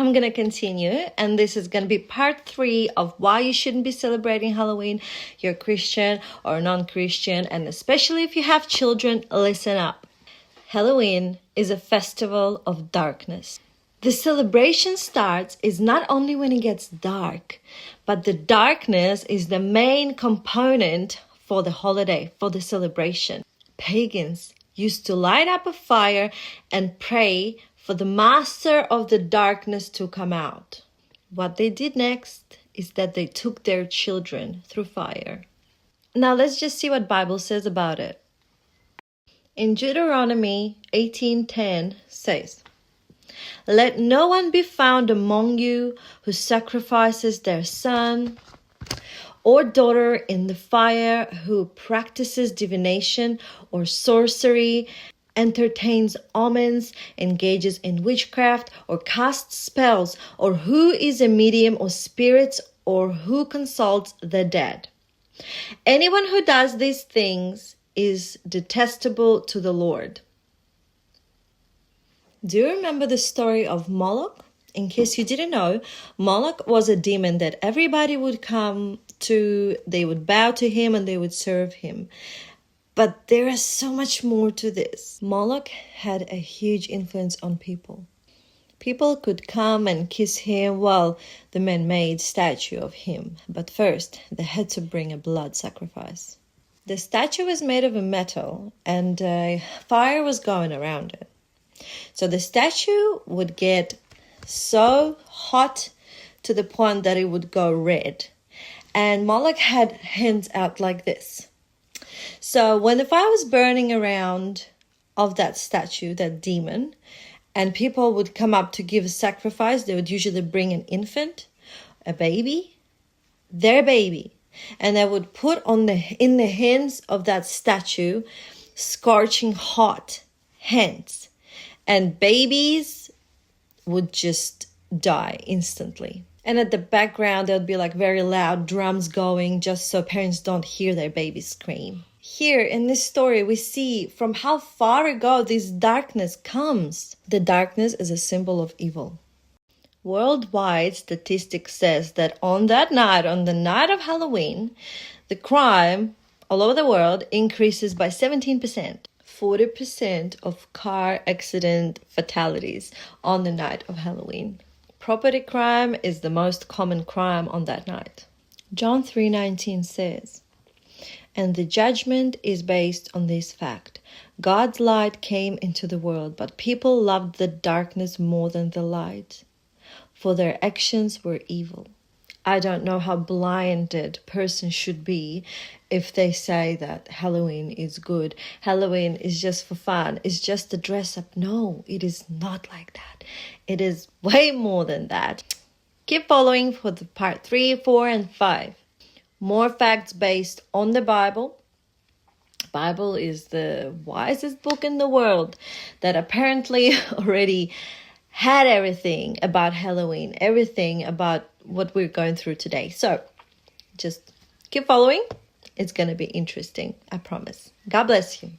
I'm going to continue, and this is going to be part 3 of why you shouldn't be celebrating Halloween. You're Christian or non-Christian, and especially if you have children, listen up. Halloween is a festival of darkness. The celebration starts is not only when it gets dark, but the darkness is the main component for the holiday, for the celebration. Pagans used to light up a fire and pray for the master of the darkness to come out. What they did next is that they took their children through fire. Now let's just see what Bible says about it. In Deuteronomy 18:10 says, "Let no one be found among you who sacrifices their son or daughter in the fire, who practices divination or sorcery, entertains omens, engages in witchcraft, or casts spells, or who is a medium or spirits, or who consults the dead. Anyone who does these things is detestable to the Lord." Do you remember the story of Moloch? In case you didn't know, Moloch was a demon that everybody would come to, they would bow to him and they would serve him. But there is so much more to this. Moloch had a huge influence on people. People could come and kiss him while the men made statue of him. But first, they had to bring a blood sacrifice. The statue was made of a metal and fire was going around it. So the statue would get so hot to the point that it would go red. And Moloch had hands out like this. So when the fire was burning around of that statue, that demon, and people would come up to give a sacrifice, they would usually bring an infant, a baby, their baby, and they would put in the hands of that statue scorching hot hands, and babies would just die instantly. And at the background, there would be like very loud drums going just so parents don't hear their baby scream. Here in this story, we see from how far ago this darkness comes. The darkness is a symbol of evil. Worldwide statistics says that on that night, on the night of Halloween, the crime all over the world increases by 17%. 40% of car accident fatalities on the night of Halloween. Property crime is the most common crime on that night. John 3:19 says, "And the judgment is based on this fact. God's light came into the world, but people loved the darkness more than the light, for their actions were evil." I don't know how blinded a person should be if they say that Halloween is good. Halloween is just for fun. It's just a dress up. No, it is not like that. It is way more than that. Keep following for the part 3, 4, and 5. More facts based on the Bible. Bible is the wisest book in the world that apparently already had everything about Halloween, everything about what we're going through today. So just keep following. It's going to be interesting, I promise. God bless you.